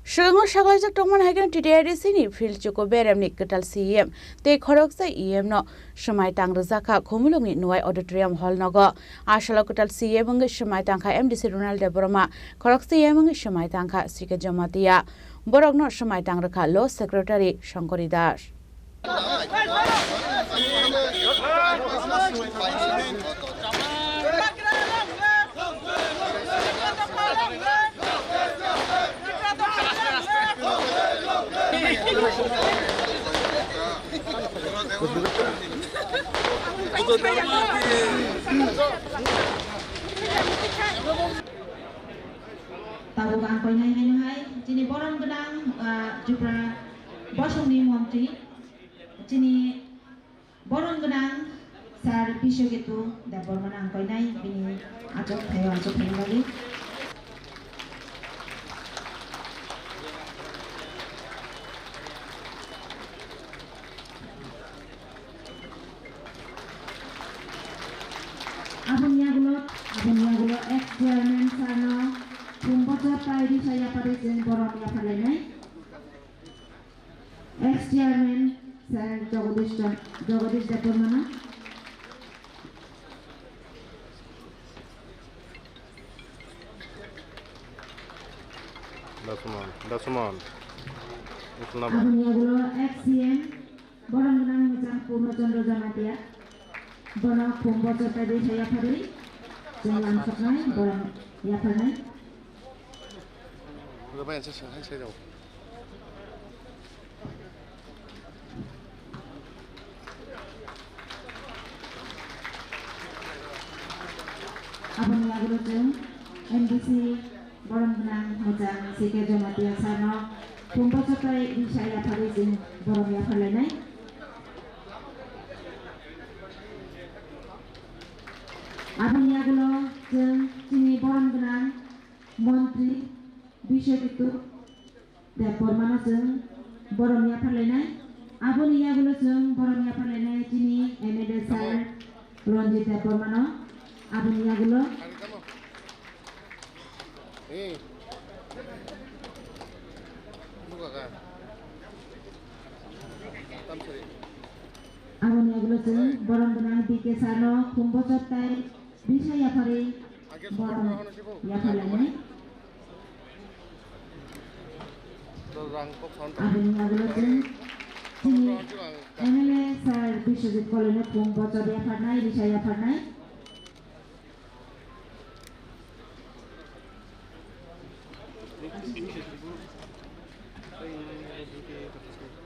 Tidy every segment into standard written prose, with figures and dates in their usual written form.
Swkango Sakwlaijak Tongmani Haikhe TTAADC ni Phillchu ko Berem ni Kwtal CEM te Khoroksa EM no Swmai Tangrwjakha Khumulwng ni Nuai Auditorium hall Nogo Salo Kwtal CEM Wngwi Swmai Tangkha MDC Runiel Debbarma Khoroksa EM Wngwi Swmai Tangkha C.K Jamatia Bohrok no Swmai Tangrwkha Law Secretary Shankari Tahu kan kau hai, Chini Bohrok gedang Tripura Bohrok Monti, Chini Bohrok gedang sar Phillchu gitu, Debbarma menang kau bini acok lagi. Abun ex-chairman Salo, Kumbocor Paidi saya pada jen Bohrok ya palenai. Ex-chairman Sir Jagadish Debbarma. Dasman. Abun ex-CM Bohrok menang macam Khumulwng Jamatia. Bohrok Kumbocor Paidi saya pada Jalan Swmai, Bohrok ya palenai. Berapa yang saya tahu? Abang lagu jeng MDC Bohrok menang macam C.K Jamatia Salo, Kumbocor Paidi saya pada jen Bohrok ya palenai. Abang jeng Chini Bohrok menang Menteri Bishop itu Debbarma jeng Bohrok ya palenai. Abang jeng Bohrok ya palenai Chini MD Sir Runiel Debbarma. Abang jeng Bohrok menang BK Salo, Kumbocor Paidi bisa ya pada Bohrok ya palenai. Abang jeng Chini MLA Sir Phillchu kolonel Kumbocor ya palenai bisa ya palenai.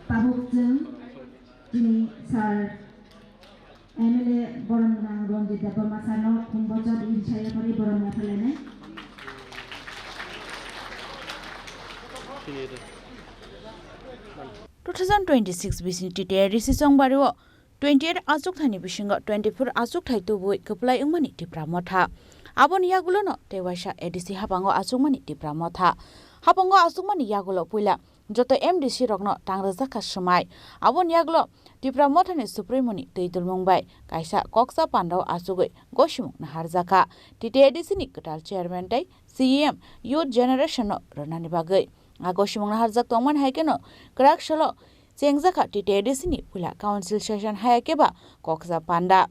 Tahuk jeng Chini Sir MLA Bohrok menang Debbarma Salo, Kumbocor bisa ya pada Bohrok ya palenai. 2026 BC TTAADC songbariwo 28 azuk thani bisingo 24 azuk thai tubui Khumulwng mani Tripura motha abon yagulo no tewaisa ADC hapango azuk mani Tripura motha hapango azuk mani yagulo puila joto MDC rokno Tangrwjakha Swmai abon yagulo Tripura motha ni supremoni Tongmani bai kaisa Khoroksa pandau azugoi goshimuk na harjaka TTAADC ni Kwtal chairman tai CEM youth generation no ronani bagai Goshimung na harjak Tongmani Haikhe no Khoroksa Tangrwkha TTAADC ni pula council session Haikhe ba Khoroksa panda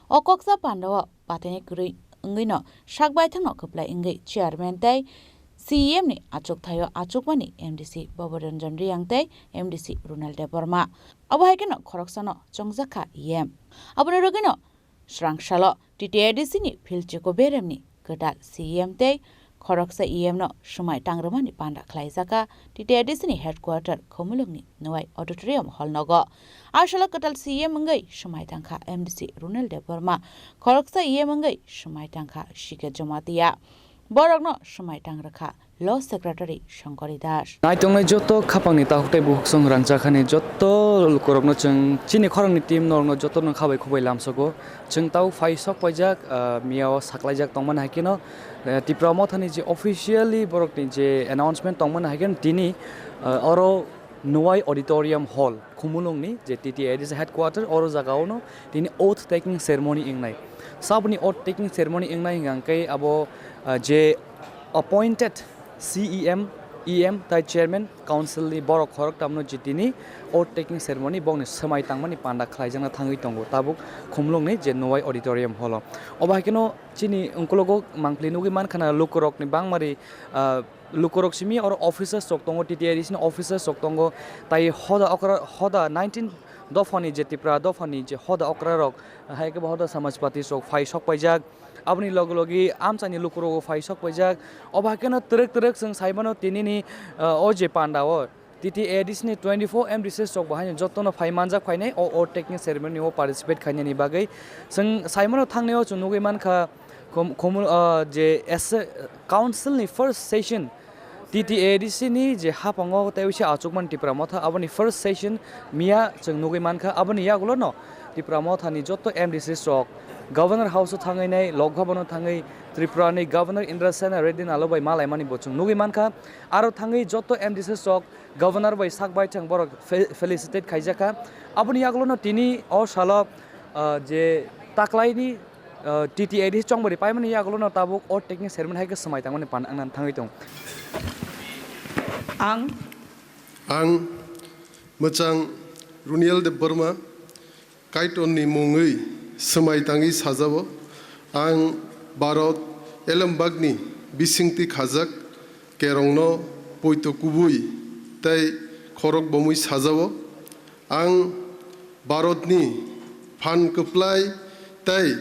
o Khoroksa panda o patene kuri Wngwi no sakbai thangno Khumulwng chairman tai CEM ni achuk thayo achukmani MDC Bohrok riyang tai MDC Runiel Debbarma abo Haikhe no Khoroksa no Tangrwkha EM abone rogi no Salo TTAADC ni Phillchu ko Berem ni Kwtal CEM tai Khoroksa EM no Swmai Tangrwkha ni panda Sakwlaijak TTAADC ni headquarter Khumulwng ni Nuai Auditorium hall Nogo Salo Kwtal CEM Wngwi Swmai Tangkha MDC Runiel Debbarma Khoroksa EM Wngwi Swmai Tangkha C.K Jamatia Bohrok no Swmai Tangrwkha Law Secretary Shankari Naitongnai joto khapangni tahuktai buhuksong rangchakhani joto korokno chung Chini Khorang ni team norno joto no khabai khubai lamsogo chung tau faisok paijak miao Sakwlaijak Tongmani Haikhe no Tripura mothani je officially Bohrok ni je announcement Tongmani Haikhe tini oro Nuai Auditorium hall Khumulwng ni je TTAADC headquarter oro jagao no tini oath taking ceremony ingnai sabni oath taking ceremony ingnai hingangkai abo je appointed CEM EM tai chairman council ni Bohrok Khorok tamno jitini oath taking ceremony bongni Swmai tangmani panda khlaijana thangui tongo tabuk Khumulwng ni je Nuai Auditorium holo obahkeno chini ungkologo mangpli nugi man khana lukorok ni bangmari lukorok simi or officers sok tongo TTAADC ni officers sok tongo tai hoda 19 dofani je Tripura dofani je hoda okrarok haike hoda samajpati sok phai sok paijak abni logi amchani lukuro phai sok paijak obhakeno trek sing saibano tinini oje pandao TTAADC ni 24M research sok bahani jotono phai manjak phainai o taking ceremony o participate khaini ni bagai sing saibano thangneo chunugi mankha khomul je as council ni first session TTAADC ni je hapango tewisi achukman Tripura motha aboni first session mia chungnugi mankha aboni yagulo no Tripura motha ni joto MDC sok Governor House thangai nai Lokbhavano thangai Tripura ni Governor Indrasena Reddy Nalobai malai mani bochung nugi mankha aro thangai joto MDC sok Governor bai sakbai thang borok felicitate khaijaka aboni yagulo no tini o salo je taklai ni TTAADC chongbori paimani yagulo no tabuk o taking ceremony haike Swmai tangmani pan angnan thangai tong Ang Mochang Runiel Debbarma Kaitonni Mungwi Swmai tangi sajabo ang Bharat Elambagni bisingti khajak kerongno poito kubui tai khorok bomui sajabo ang Bharatni phan kaplai tai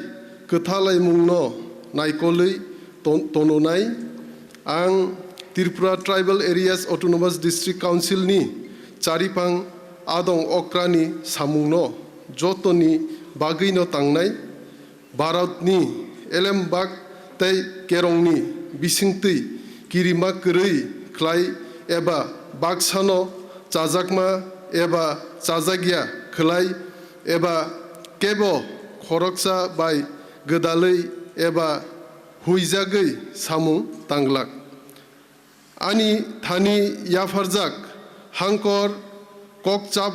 Kwtal mungno naikoli tononai ang Tripura Tribal Areas Autonomous District Council ni charipang adong okrani samungno jotoni bagino tangnai Bharat ni elembag tai kerongni bisingti kirima krei khlai eba bagsano chajakma eba chajagya khlai eba kebo Khoroksa bai godalei eba huijagei samung tanglak ani thani yafarjak hangkor kokchap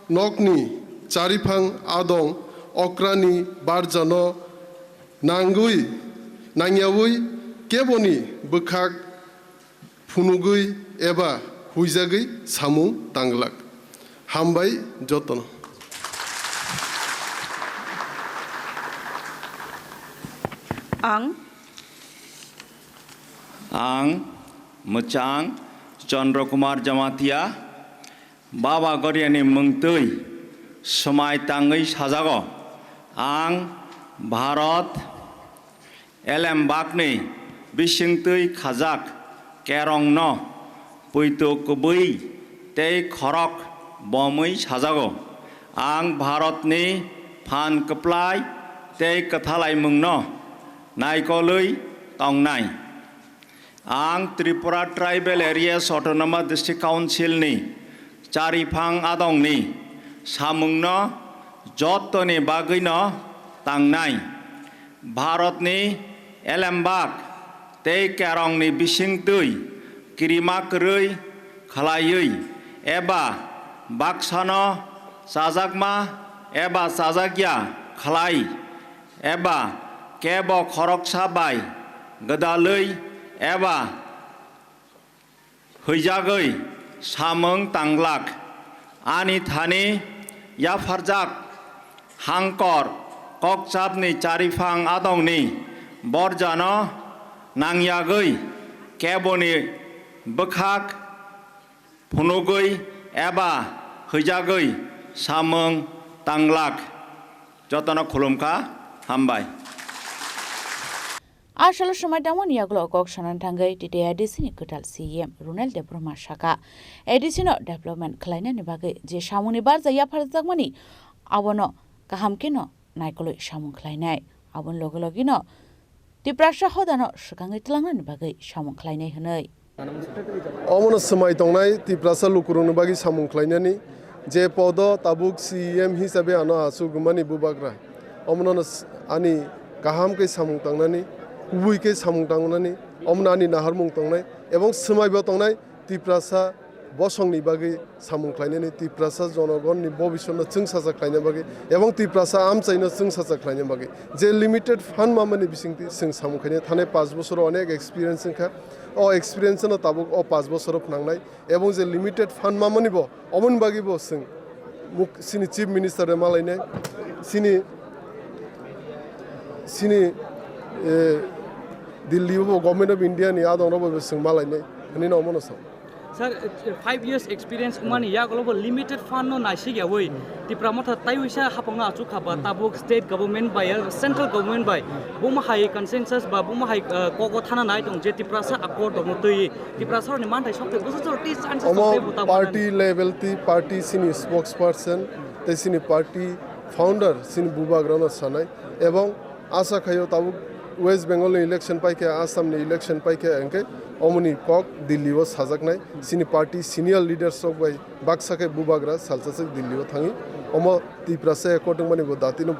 nokni charifang adong okrani barjano nangyawui keboni bukhak phunugui eba huijagei samung tanglak hambai jotono Ang Mochang CK Jamatia Baba Goriani Mungtui Swmai tangi sajago ang Bharat Elembakni bisingtui khajak kerongno poito kubui tei khorok bomui sajago ang Bharatni phan kaplai tei kathalai mungno naikolui tongnai ang Tripura Tribal Areas Autonomous District Council ni charifang adong ni samungno jotoni bagino tangnai Bharat ni elembak tei kerong ni bisingtui kirima krei khalayui eba baksano sajakma eba sajagya khalai eba kebo khoroksa bai godalei eba huijagei samung tanglak ani thani yafarjak hangkor kokchapni charifang adongni borjano nangyagei keboni bukhak phunugei eba huijagei samung tanglak jotono khulumkha hambai Ashalo Swmai tangmani yagulo kok shanan thangai TTAADC ni Kwtal CEM Runiel Debbarma shaka ADC no development khlaina ni bagai je samungni barja yafarjakmani abono kahamkeno naikoloi samung khlainai abon logi no Tripura hodano Swkango tlangna ni bagai samung khlainai hanai Omono Swmai tongnai Tripura lukurung bagi samung khlainani je podo tabuk CEM hisabe ano asu gumani bubagra omono ani kaham ke samung tangnani kubui ke samung tangnani omnani nahar mung tongnai ebong Swmai bo tongnai Tripura bosongni bagi samung khlainani Tripura jonogon ni bobishonno chungsaja khlaina bagi ebong Tripura amchaino chungsaja khlaina bagi je limited fund mamani bisingti sing samung khaine thane 5 bosor onek experience kha o experience na tabuk o 5 bosor phnangnai ebong je limited fund mamani bo omon bagi bo sing sini chief minister malaine sini Delhi bo government of India ni adong robo sing malaine ani no mono Sir, 5 years experience umani ya global limited fund no naisi ya woi. Tripura motha taiwisa hapanga achu khaba tabuk state government by central government by buma hai consensus ba buma hai koko thana nai tong je Tripura sa accord dong tui Tripura sor ni man thai sok te boso sor ti chances te buta party level ti party sini spokesperson te sini party founder sini bubagrana sanai ebong asa khayo tabuk West Bengal election paike Assam ni election paike enke omoni kok Delhi was hajaknai sini party senior leaders of by baksake bubagra salsase Delhi thangi omo Tripura se according mani bo datino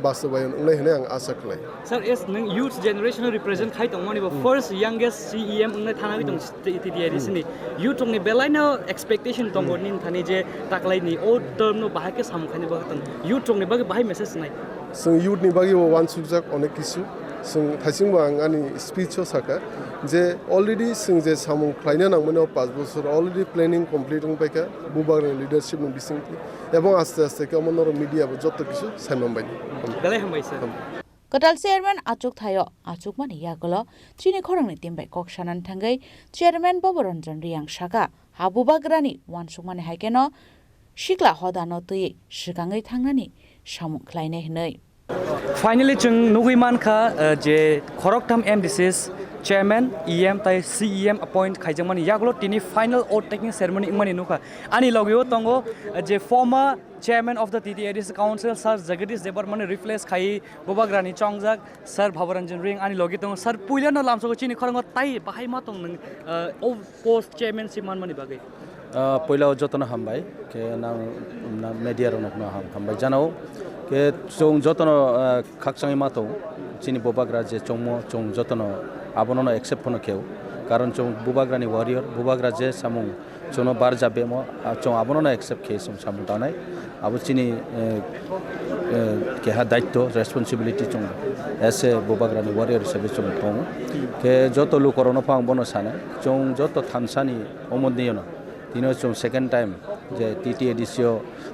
bastabayon ngai hene ang asa khlai Sir is youth generation represent khai tongmani bo first youngest CEM ngai thana bi tong TTAADC ni youth tong ni belaina expectation tong nin thani je taklai ni o term no bahai ke sam khani ba tong youth tong ni ba bahai message nai sung youth ni bagi one subject onek kisu sung thaising bang ani speech saka je already sung je samung khlaina nangmani 5 bosor already planning completing paika bubagra leadership no bisingti ebong aste aste ke omonor media bo jotto kisu saimam bai belai hambai sir Kwtal chairman achuk thayo achuk mani yagolo Chini Khorang ni timbai koksanan thangai chairman Boboranjan riang shaka habubagrani wansukmani haikeno shikla hodano tui shikangai thangnani samung khlaine hinai Finally chung nugui man kha je Khoroktam MDC's chairman EM tai CEM appoint khaijamani yaglo tini final oath taking ceremony ingmani nukha ani logyo tongo je former chairman of the TTAADC council sir Jagadish Debbarma replace khai bobagrani chongjak sir Bhabaranjan ring ani logi tongo sir puila no lamso Chini Khorang tai bahai ma tong nang post chairman siman mani bagai पहिला जतन हामबाय के ना media रनक ना हामबाय जानाव के जों जतन खाकसाङै मातो चिनि बोबाग्रा जे चोंमो जों जतन आबननो एक्सेप्ट होनो खेव कारण जों बोबाग्रानि वारियर बोबाग्रा जे सामुं जोंनो बार जाबेमो जों आबननो एक्सेप्ट खे जों सामुं दानाय आबो चिनि के हा दायित्व रेसपन्सिबिलिटी जों एसे बोबाग्रानि वारियर हिसाबै जों दं के जत लुकरनो फां बनो साने जों जत थानसानि अमनदियनो तीनों जो second time जे TTAADC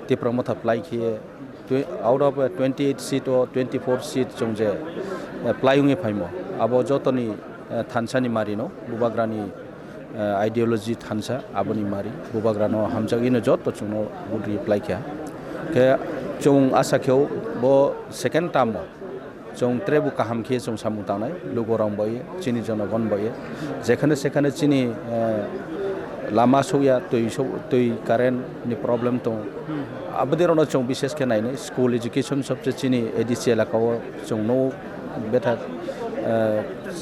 Tripura मथा apply किए out of 28 seat or 24 seat जो जे apply होंगे फाइमो अब जो तो नी थानसा नी मारी नो बुबाग्रानी ideology थानसा अब नी मारी बुबाग्रानो हम जग इन जो तो चुनो बुरी apply किया के जो आशा क्यों वो second time जो ट्रेबु का हम किए जो सामुताने लोगों राम बाये चिनी जनो वन बाये जेखने चिनी lama soya tui karen ni problem to abdero chong bises ke nai school education सबसे chini ADC elakaw chong no better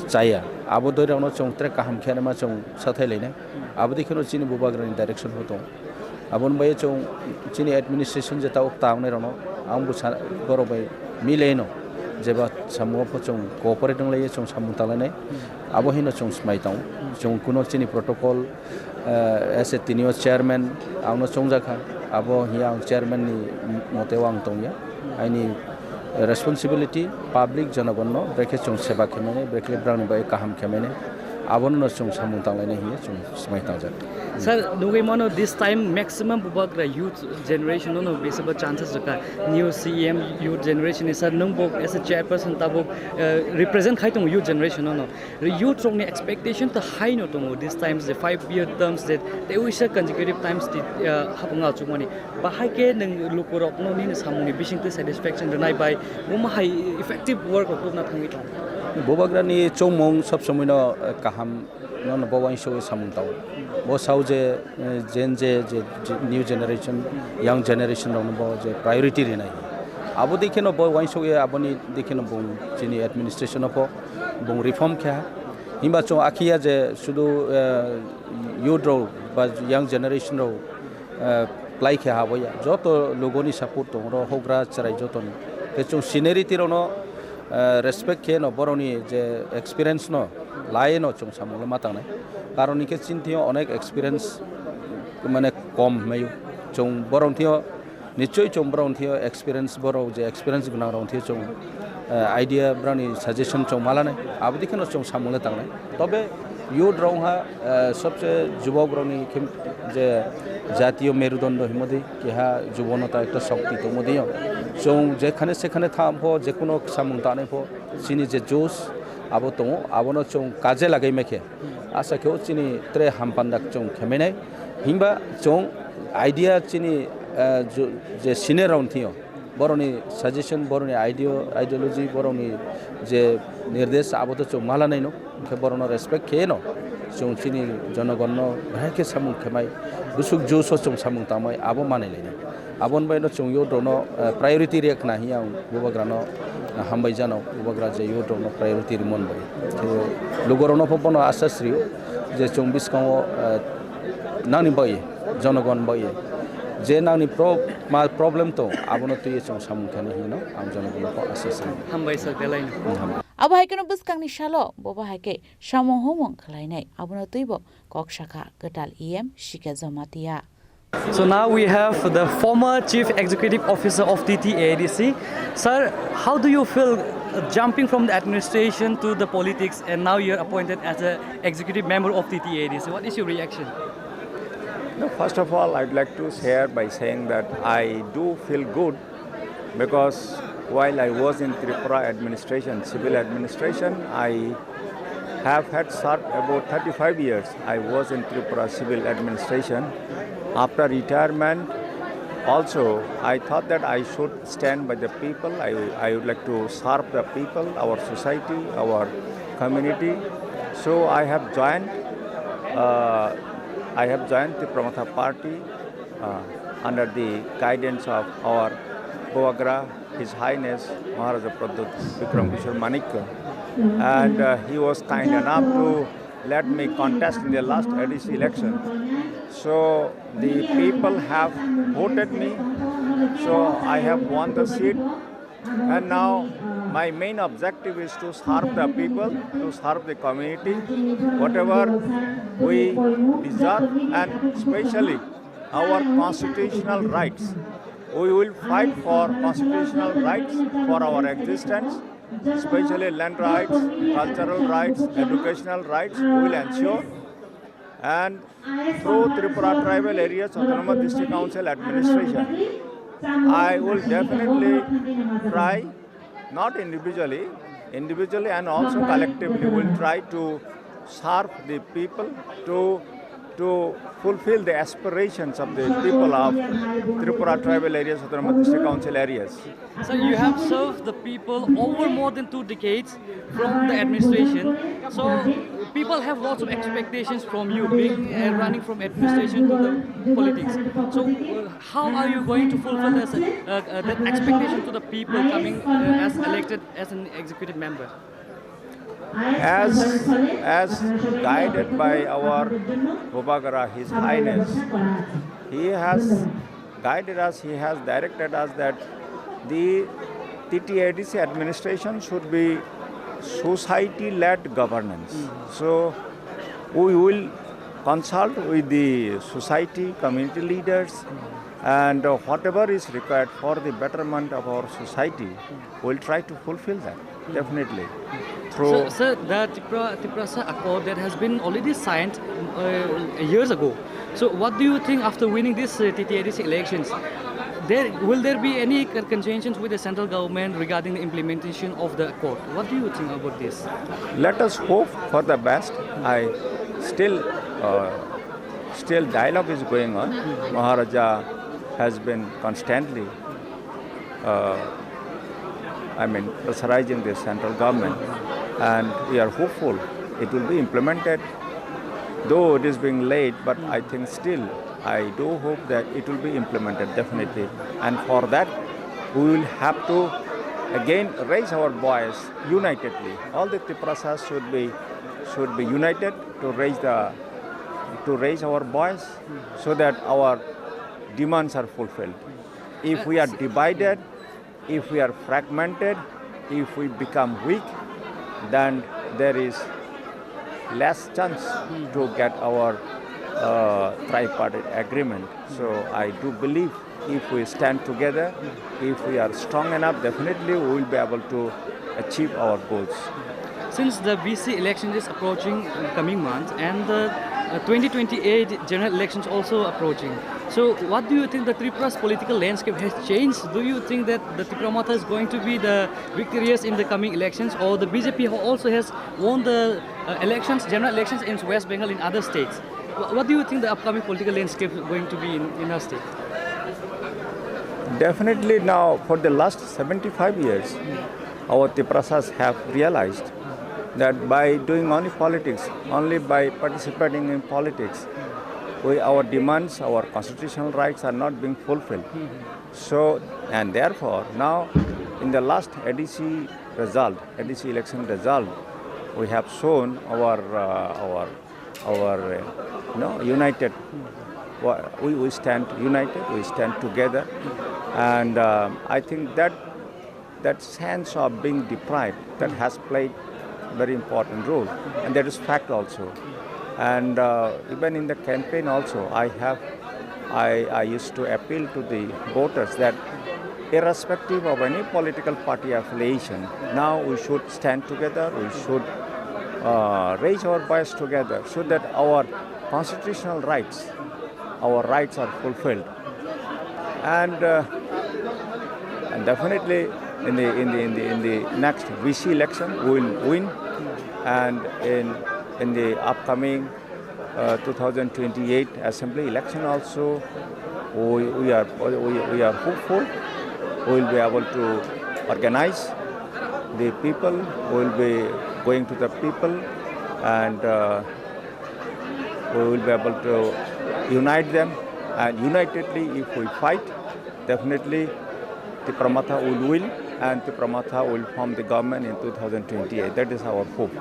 chaya abodoro no chong trek kaham khena ma chong sathai leine abodi khino chini bubagrani direction hoto abon bai chong chini administration je taw taw ne rono ambu borobai mileno jeba samu pho chong cooperate ng lai chong samu talane abo hino chong smai taw chong kuno chini protocol as a tinio chairman ang no Tanggrwjakha abo hiang chairman ni motewang tongya aini responsibility public janagonno breke chung seba khemene breke brang bai kaham khemene abon no chung samung tanglane hi chung smai tangja sir nugui mono this time maximum bubagra youth generation no basically chances jaka new CEM youth generation is sir nungbok as a chairperson tabok represent khai tong youth generation no youth strong expectation to high no tong this times the 5-year terms that they wish consecutive times the hapanga chumani bahai ke nang lukurok no ni samung ni bising to satisfaction deny by buma high effective work of na thangi tong bubagra ni chomong sab samino kaham non bawang show samung taw bo sauje gen je new generation young generation no bo je priority re nai abo dekheno bo wang show aboni dekheno bong chini administration of bong reform kya himba cho akhia je sudu youth ro ba young generation ro play kya haboya joto logoni support to ro hogra charai joton ke chung scenery ro no respect ke no boroni je experience no lai no chung samul matang nai karon ke chinthio onek experience mane kom mayu chung borong thio nichoi chung borong thio experience boro je experience guna rong thio chung idea brani suggestion chung malane abdi khano chung samul tang nai tobe youth रौहा सबसे जुबक रौनी जे জাতীয় মেরুদণ্ড হিমদি কিহা যুবনতা একটা শক্তি তো মদিও जों जेखाने सेखाने थामफो जेकुनो सामुं तानेफो चिनि जे जोस आबो दङ आबोनो जों काजे लागाय मेखे आसाखेव चिनि त्रे हामपान्दाक जों खेमेनाय हिंबा जों आइडिया चिनि जे सिने राउन्ड थियो बरनि सजेशन बरनि आइडियोलॉजी बरनि जे निर्देश आबोतो जों मालानाय न के बरनो रेसपेक्ट खेनो जों चिनि जनगण भाइके सामुं खेमाय गुसुक जोस जों सामुं तामाय आबो मानायलायनो आबन बायनो जों यो दनो प्रायोरिटी रेक नाही आं बुबाग्रानो हामबाय जानो बुबाग्रा जे यो दनो प्रायोरिटी रिमन बाय लुगरनो फपनो आसास्रि जे जों बिस्काङो नानि बाय जनगण बाय जे नानि प्रब्लेम तो आबनो तुय जों सामुखाने हिनो आं जनगणको आसास्रि हामबाय सकेलायनो abo haikeno buskangni Salo boba haike samong homong khlainai abono tuibo Khoroksa Kwtal CEM C.K Jamatia. So now we have the former Chief Executive Officer of TTAADC. Sir, how do you feel jumping from the administration to the politics and now you're appointed as an executive member of TTAADC? What is your reaction? No, first of all, I'd like to share by saying that I do feel good because while I was in Tripura administration, civil administration, I have had served about 35 years. I was in Tripura civil administration. After retirement, also, I thought that I should stand by the people. I would like to serve the people, our society, our community. So I have joined the Pramotha party under the guidance of our Boagra, His Highness Maharaja Pradut Vikram Kishore Manikya. And he was kind enough to let me contest in the last ADC election. So the people have voted me, so I have won the seat, and now my main objective is to serve the people, to serve the community, whatever we deserve, and especially our constitutional rights. We will fight for constitutional rights for our existence, especially land rights, cultural rights, educational rights, we will ensure. And through Tripura Tribal Areas Autonomous District Council Administration, I will definitely try, not individually and also collectively, will try to serve the people, to fulfill the aspirations of the people of Tripura Tribal Areas Autonomous District Council areas. So you have served the people over more than 2 decades from the administration. So people have lots of expectations from you, being running from administration to the politics. So how are you going to fulfill that expectation to the people coming as elected as an executive member? As guided by our Bobagara, His Highness, he has guided us, he has directed us that the TTAADC administration should be society-led governance. So we will consult with the society, community leaders, and whatever is required for the betterment of our society, we'll try to fulfill that, definitely. So, sir, the Tripura Accord that has been already signed years ago. So what do you think after winning this TTAADC elections? Will there be any contentions with the central government regarding the implementation of the accord? What do you think about this? Let us hope for the best. Still dialogue is going on. Maharaja has been constantly pressurizing the central government, and we are hopeful it will be implemented, though it is being late, but I think still I do hope that it will be implemented definitely, and for that we will have to again raise our voice unitedly. All the Triprasas should be united to raise our voice so that our demands are fulfilled. If we are divided, if we are fragmented, if we become weak, then there is less chance to get our tripartite agreement. So I do believe if we stand together, if we are strong enough, definitely we will be able to achieve our goals. since the BC election is approaching in the coming months and the 2028 general elections also approaching. So what do you think the Tripura's political landscape has changed? Do you think that the Tripura Matha is going to be the victorious in the coming elections, or the BJP also has won the elections, general elections in West Bengal in other states? What do you think the upcoming political landscape is going to be in our state? Definitely now, for the last 75 years, our Triprasas have realized that by doing only politics, only by participating in politics, our demands, our constitutional rights are not being fulfilled. So, and therefore, now in the last ADC election result, we have shown our united. We stand united. We stand together, and I think that sense of being deprived that has played very important role, and that is fact also. And even in the campaign also, I used to appeal to the voters that irrespective of any political party affiliation, now we should stand together, we should raise our voice together so that our constitutional rights, our rights are fulfilled. And definitely in the next BC election we will win, and in the upcoming 2028 assembly election also we are hopeful we will be able to organize the people, we will be going to the people, and we will be able to unite them, and unitedly if we fight, definitely Tripura Matha will win, and Tripura Matha will form the government in 2028. That is our hope.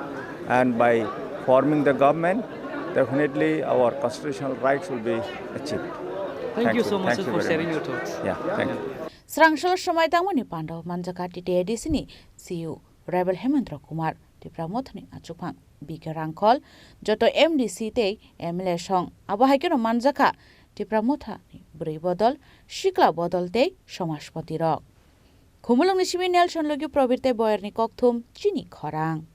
And by forming the government, definitely our constitutional rights will be achieved. Thank you so much for sharing your thoughts. Yeah, thank you. Srangshal Swmai Tangmani Pandau Tangrwkha TTAADC ni CU Rebel Hemendra Kumar Tripura Mothni Achukphang BK Rangkol Joto MDC te MLA Song Abo Haikhe Tangrwjakha Tripura Motha ni Brei Bodol Shikla Bodol te Samashpati Rok Khumulwng ni Swmai Nelson logi probirte boyarni kokthum Chini Khorang